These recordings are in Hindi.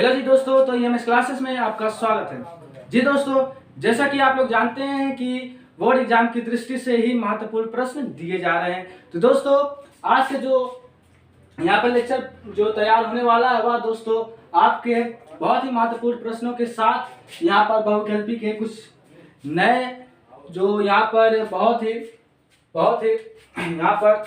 हेलो जी दोस्तों, तो EMS क्लासेस में आपका स्वागत है। जी दोस्तों, जैसा कि आप लोग जानते हैं कि बोर्ड एग्जाम की दृष्टि से ही महत्वपूर्ण प्रश्न दिए जा रहे हैं। तो दोस्तों, आज के जो यहाँ पर लेक्चर जो तैयार होने वाला है वह दोस्तों आपके बहुत ही महत्वपूर्ण प्रश्नों के साथ यहाँ पर बहुविकल्पी के कुछ नए जो यहाँ पर बहुत ही यहाँ पर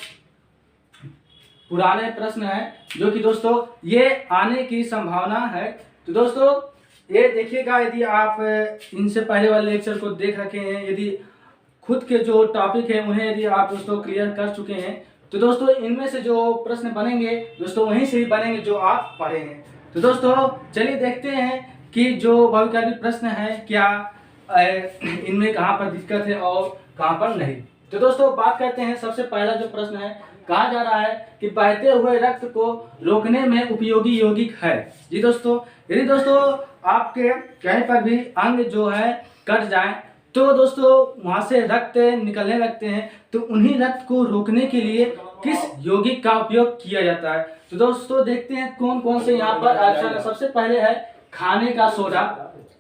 पुराने प्रश्न हैं जो कि दोस्तों ये आने की संभावना है। तो दोस्तों ये देखिएगा, यदि आप इनसे पहले वाले लेक्चर को देख रखे हैं, यदि खुद के जो टॉपिक है उन्हें यदि आप दोस्तों क्लियर कर चुके हैं, तो दोस्तों इनमें से जो प्रश्न बनेंगे दोस्तों वहीं से ही बनेंगे जो आप पढ़े हैं। तो दोस्तों चलिए देखते हैं कि जो बहुविकल्पी प्रश्न है क्या इनमें कहाँ पर दिक्कत है और कहाँ पर नहीं। तो दोस्तों बात करते हैं, सबसे पहला जो प्रश्न है, कहा जा रहा है कि बहते हुए रक्त को रोकने में उपयोगी यौगिक है। जी दोस्तों, यदि दोस्तों आपके कहीं पर भी अंग जो है कट जाए तो दोस्तों वहां से रक्त निकलने लगते हैं, तो उन्हीं रक्त को रोकने के लिए किस यौगिक का उपयोग किया जाता है। तो दोस्तों देखते हैं कौन कौन से यहाँ पर ऑप्शन है। सबसे पहले है खाने का सोडा,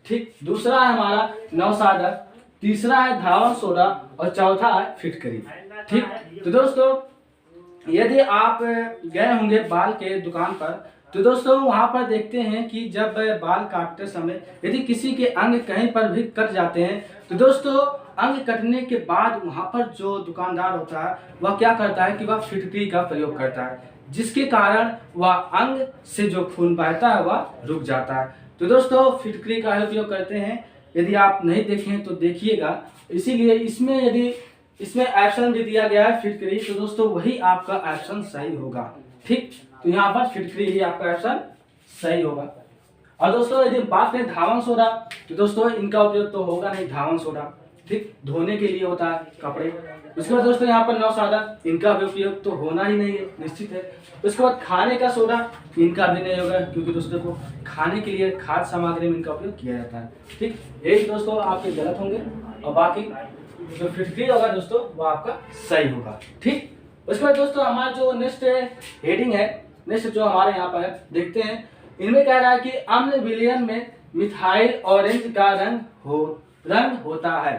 ठीक, दूसरा है हमारा नौसादा, तीसरा है धावन सोडा और चौथा है फिटकरी। ठीक, तो दोस्तों यदि आप गए होंगे बाल के दुकान पर, तो दोस्तों वहां पर देखते हैं कि जब बाल काटते समय यदि किसी के अंग कहीं पर भी कट जाते हैं, तो दोस्तों अंग कटने के बाद वहां पर जो दुकानदार होता है वह क्या करता है कि वह फिटकरी का प्रयोग करता है, जिसके कारण वह अंग से जो खून बहता है वह रुक जाता है। तो दोस्तों फिटकरी का उपयोग करते हैं। यदि आप नहीं देखें तो देखिएगा, इसीलिए इसमें ऑप्शन भी दिया गया है फिटकरी, तो दोस्तों वही आपका ऑप्शन सही होगा। ठीक, तो यहाँ पर फिटकरी ही आपका ऑप्शन सही होगा। और दोस्तों यदि बात करें धावन सोडा, तो दोस्तों इनका उपयोग तो होगा नहीं धावन सोडा, ठीक, धोने के लिए होता है कपड़े। उसके बाद दोस्तों यहाँ पर नौसादा, इनका भी उपयोग तो होना ही नहीं है, निश्चित है। उसके बाद खाने का सोडा, इनका भी नहीं होगा, क्योंकि दोस्तों को खाने के लिए खाद्य सामग्री में इनका उपयोग किया जाता है। ठीक, यही दोस्तों आपके गलत होंगे और बाकी जो फिटकरी होगा दोस्तों वो आपका सही होगा। ठीक, उसके बाद दोस्तों हमारा जो नेक्स्ट हेडिंग है, नेक्स्ट जो हमारे यहाँ पर है, देखते हैं इनमें कह रहा है कि अम्ल विलयन में मिथाइल ऑरेंज का रंग होता है।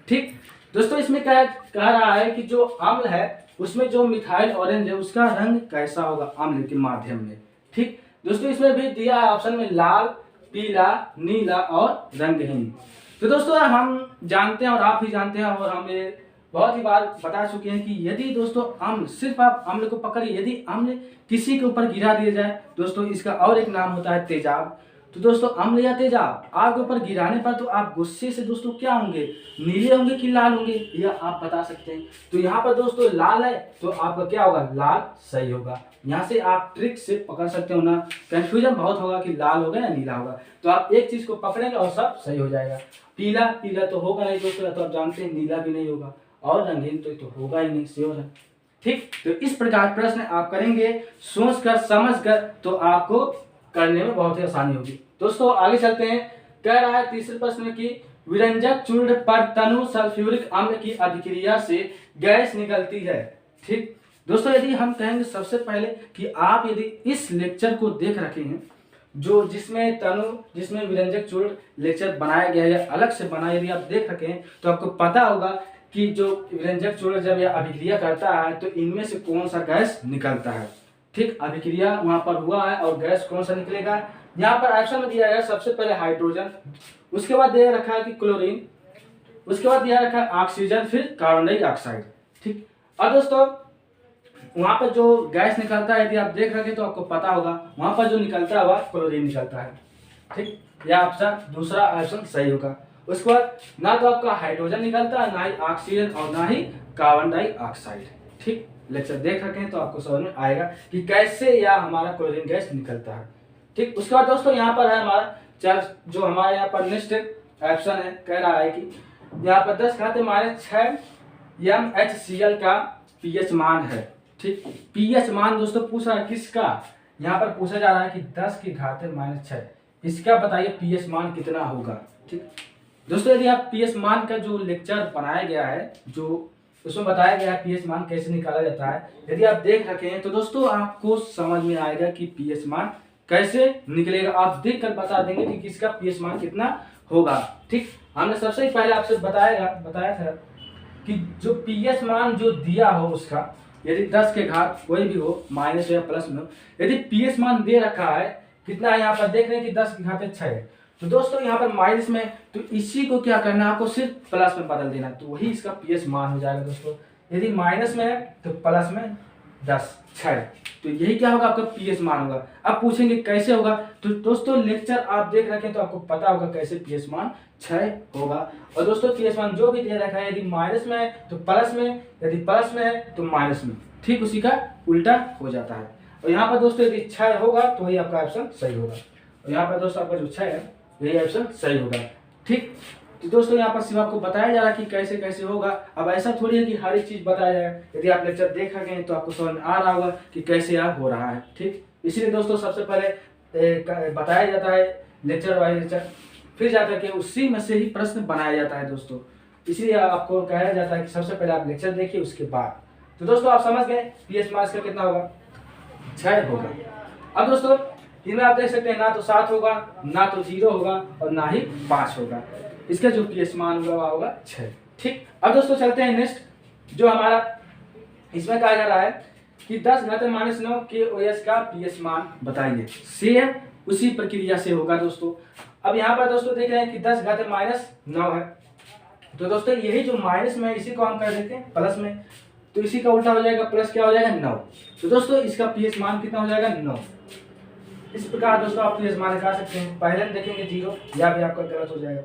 ठीक दोस्तों, इसमें कह रहा है कि जो अम्ल है उसमें जो मिथाइल ऑरेंज है उसका रंग कैसा होगा अम्ल के माध्यम में। ठीक दोस्तों, इसमें भी दिया है ऑप्शन में लाल, पीला, नीला और रंगहीन। तो दोस्तों हम जानते हैं और आप भी जानते हैं और हम ये बहुत ही बार बता चुके हैं कि यदि दोस्तों अम्ल, सिर्फ आप अम्ल को पकड़िए, यदि अम्ल किसी के ऊपर गिरा दिया जाए दोस्तों इसका और एक नाम होता है तेजाब। तो दोस्तों अम्ल या तेजाब आपके ऊपर गिराने पर तो आप गुस्से से दोस्तों क्या होंगे, नीले होंगे कि लाल होंगे, यह आप बता सकते हैं। तो यहाँ पर दोस्तों लाल है तो आपका क्या होगा, लाल सही होगा। यहाँ से आप ट्रिक से पकड़ सकते हो ना, कंफ्यूजन बहुत होगा कि लाल होगा या नीला होगा, तो आप एक चीज को पकड़ेंगे और सब सही हो जाएगा। पीला तो होगा नहीं दोस्तों, तो आप जानते हैं नीला भी नहीं होगा, और रंगीन तो होगा ही नहीं, श्योर है। ठीक, तो इस प्रकार प्रश्न आप करेंगे सोच कर समझ कर, तो आपको करने में बहुत ही आसानी होगी। दोस्तों आगे चलते हैं, कह रहा है तीसरे प्रश्न में कि विरंजक चूर्ण पर तनु सल्फ्यूरिक अम्ल की अभिक्रिया से गैस निकलती है। ठीक दोस्तों, यदि हम कहेंगे सबसे पहले कि आप यदि इस लेक्चर को देख रखे हैं जो जिसमें विरंजक चूर्ण लेक्चर बनाया गया है, अलग से बना, यदि आप देख रखे हैं तो आपको पता होगा कि जो विरंजक चूर्ण जब यह अभिक्रिया करता है तो इनमें से कौन सा गैस निकलता है। ठीक, अभिक्रिया वहां पर हुआ है और गैस कौन सा निकलेगा, यहाँ पर ऑप्शन में दिया है सबसे पहले हाइड्रोजन, उसके बाद दिया रखा है कि क्लोरीन, उसके बाद दिया रखा है ऑक्सीजन, फिर कार्बन डाइऑक्साइड। ठीक, और दोस्तों वहां पर जो गैस निकलता है यदि आप देख रखे तो आपको पता होगा वहां पर जो निकलता है वह क्लोरीन निकलता है। ठीक, यह ऑप्शन दूसरा ऑप्शन सही होगा। उसके बाद ना तो आपका हाइड्रोजन निकलता है, ना ही ऑक्सीजन और ना ही कार्बन डाइऑक्साइड। ठीक, लेक्चर देख रखे हैं तो आपको समझ में आएगा कि कैसे यह हमारा क्लोरीन गैस निकलता है। ठीक, उसके बाद दोस्तों यहाँ पर है हमारा जो हमारे यहाँ पर नेक्स्ट ऑप्शन है, कह रहा है कि यहाँ पर 10 घाते -6 MHCl का पीएच मान है। ठीक, पीएच मान दोस्तों पूछ रहा है किसका, यहाँ पर पूछा जा रहा है कि 10 की घाते -6, इसका बताइए पीएच मान कितना होगा। ठीक दोस्तों, यदि आप पीएच मान का जो लेक्चर बनाया गया है, जो उसमें बताया गया है पीएच मान कैसे निकाला जाता है, यदि आप देख रखे हैं तो दोस्तों आपको समझ में आएगा कि पीएच मान कैसे निकलेगा, आप देख कर बता देंगे कि किसका पीएस मान कितना होगा। ठीक, हमने सबसे पहले आपसे बताया था कि जो पीएस मान जो दिया हो उसका, यदि 10 के घात कोई भी हो, माइनस या प्लस में हो, यदि पीएस मान दे रखा है कितना है, यहाँ पर देख रहे हैं कि 10 की घात 6 है, तो दोस्तों यहाँ पर माइनस में, तो इसी को क्या करना है, आपको सिर्फ प्लस में बदल देना, तो वही इसका पीएस मान हो जाएगा दोस्तों। यदि माइनस में है तो प्लस में 10 6, तो यही क्या होगा, आपका पीएस मान होगा। अब पूछेंगे कैसे होगा, तो दोस्तों लेक्चर आप देख रखे तो आपको पता होगा कैसे पीएस मान 6 होगा। और दोस्तों पीएस मान जो भी दे रखा है, यदि माइनस में है तो प्लस में, यदि प्लस में है तो माइनस में, ठीक उसी का उल्टा हो जाता है। और यहाँ पर दोस्तों यदि 6 होगा तो वही आपका ऑप्शन सही होगा। और यहाँ पर दोस्तों आपका जो 6 है यही ऑप्शन सही होगा। ठीक, तो दोस्तों यहाँ पर सिर्फ आपको बताया जा रहा है कि कैसे कैसे होगा। अब ऐसा थोड़ी है कि हर एक चीज़ बताया जाए, यदि आप लेक्चर देख रखे हैं तो आपको समझ में आ रहा होगा कि कैसे यह हो रहा है। ठीक, इसीलिए दोस्तों सबसे पहले बताया जाता है लेक्चर वाइज लेक्चर, फिर जाकर के उसी में से ही प्रश्न बनाया जाता है दोस्तों। इसलिए आपको कहा जाता है कि सबसे पहले आप लेक्चर देखिए उसके बाद। तो दोस्तों आप समझ गए पीएस मान का कितना होगा, 6 होगा। अब दोस्तों इनमें आप देख सकते हैं ना तो 7 होगा, ना तो 0 होगा और ना ही 5 होगा। इसका जो पीएस मान होगा वह होगा 6। ठीक, अब दोस्तों चलते हैं नेक्स्ट, जो हमारा इसमें कहा जा रहा है कि 10 घात -9 के ओएस का पीएस मान बताइए। सेम उसी प्रक्रिया से होगा दोस्तों। अब यहाँ पर दोस्तों देख रहे हैं कि 10 घात -9 है, तो दोस्तों यही जो माइनस में है इसी को हम कर देते हैं प्लस में, तो इसी का उल्टा हो जाएगा, प्लस क्या हो जाएगा 9। तो दोस्तों इसका पीएस मान कितना हो जाएगा 9। इस प्रकार दोस्तों आप पीएस मान निकाल सकते हैं। पहले हम देखेंगे 0, या भी आपका गलत हो जाएगा।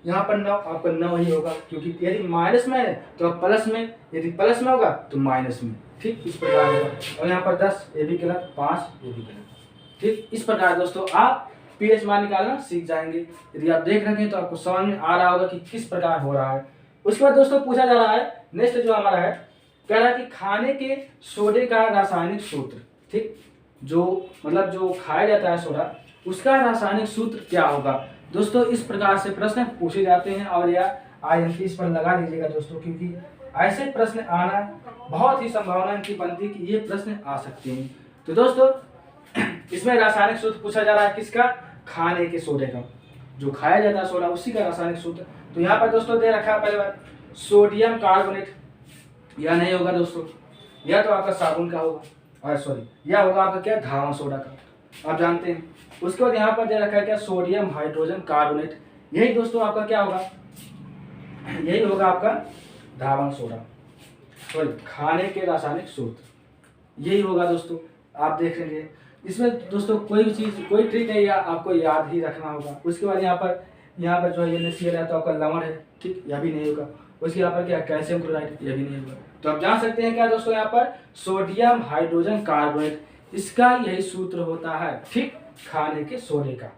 यहाँ पर 9, आपका 9 ही होगा, क्योंकि यदि माइनस में है तो प्लस में, यदि प्लस में होगा तो माइनस में। ठीक, इस प्रकार होगा। और यहाँ पर 10, ये भी गलत, 5 ये भी गलत। ठीक, इस प्रकार दोस्तों आप पीएस मान निकालना सीख जाएंगे। यदि आप देख रहे हैं तो आपको समझ में आ रहा होगा कि किस प्रकार हो रहा है। उसके बाद दोस्तों पूछा जा रहा है नेक्स्ट जो हमारा है, कह रहा है कि खाने के सोडे का रासायनिक सूत्र। ठीक, जो मतलब जो खाया जाता है सोडा, उसका रासायनिक सूत्र क्या होगा। दोस्तों इस प्रकार से प्रश्न पूछे जाते हैं, और यह INT इस पर लगा दीजिएगा दोस्तों, क्योंकि ऐसे प्रश्न आना बहुत ही संभावना की बनती है कि ये प्रश्न आ सकते हैं। तो दोस्तों इसमें रासायनिक सूत्र पूछा जा रहा है किसका, खाने के सोडे का, जो खाया जाता है सोडा उसी का रासायनिक सूत्र। तो यहाँ पर दोस्तों दे रखा है पहले बार सोडियम कार्बोनेट, यह नहीं होगा दोस्तों, यह तो आपका साबुन का होगा, और सॉरी यह होगा आपका क्या, धावा सोडा का, आप जानते हैं। उसके बाद यहाँ पर दे रखा है क्या, सोडियम हाइड्रोजन कार्बोनेट, यही दोस्तों आपका क्या होगा, यही होगा आपका धावा सोडा, सॉरी खाने के रासायनिक सूत्र यही होगा दोस्तों। आप देख लेंगे इसमें दोस्तों कोई भी चीज़, कोई ट्रिक नहीं है, आपको याद ही रखना होगा। उसके बाद यहाँ पर जो है NaCl है तो आपका लवण है, ठीक, यह भी नहीं होगा। उसके यहाँ पर क्या, कैल्शियम क्लोराइड, यह भी नहीं होगा। तो आप जान सकते हैं क्या दोस्तों, यहाँ पर सोडियम हाइड्रोजन कार्बोनेट, इसका यही सूत्र होता है, ठीक, खाने के सोडे का।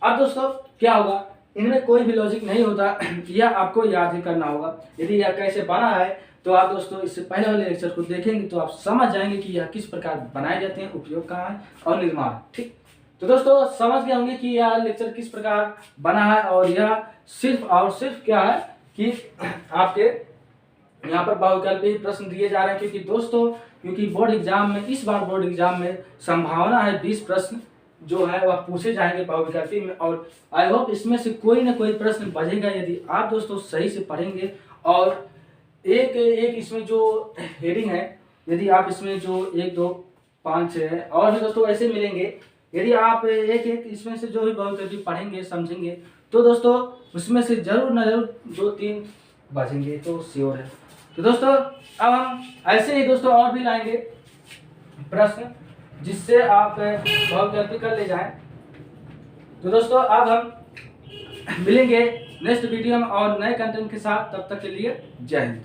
अब दोस्तों क्या होगा, इनमें कोई भी लॉजिक नहीं होता, यह आपको याद ही करना होगा। यदि यह कैसे बना है तो आप दोस्तों इससे पहले वाले लेक्चर को देखेंगे तो आप समझ जाएंगे कि यह किस प्रकार बनाए जाते हैं, उपयोग कहाँ है और निर्माण। ठीक, तो दोस्तों समझ गए होंगे कि यह लेक्चर किस प्रकार बना है, और यह सिर्फ और सिर्फ क्या है कि आपके यहाँ पर बहुविकल्पी प्रश्न दिए जा रहे हैं, क्योंकि दोस्तों बोर्ड एग्जाम में, इस बार बोर्ड एग्जाम में संभावना है 20 प्रश्न जो है वह पूछे जाएंगे बहुविकल्पी में, और आई होप इसमें से कोई ना कोई प्रश्न बचेगा यदि आप दोस्तों सही से पढ़ेंगे। और एक इसमें जो हेडिंग है, यदि आप इसमें जो 1 2 5 6 है और भी दोस्तों ऐसे मिलेंगे, यदि आप एक इसमें से जो भी बहुविकल्पी पढ़ेंगे समझेंगे तो दोस्तों उसमें से जरूर न जरूर 2 3 बचेंगे, तो श्योर है। तो दोस्तों अब हम ऐसे ही दोस्तों और भी लाएंगे प्रश्न जिससे आप बहुविकल्पी कर ले जाएं। तो दोस्तों अब हम मिलेंगे नेक्स्ट वीडियो में और नए कंटेंट के साथ, तब तक के लिए जय हिंद।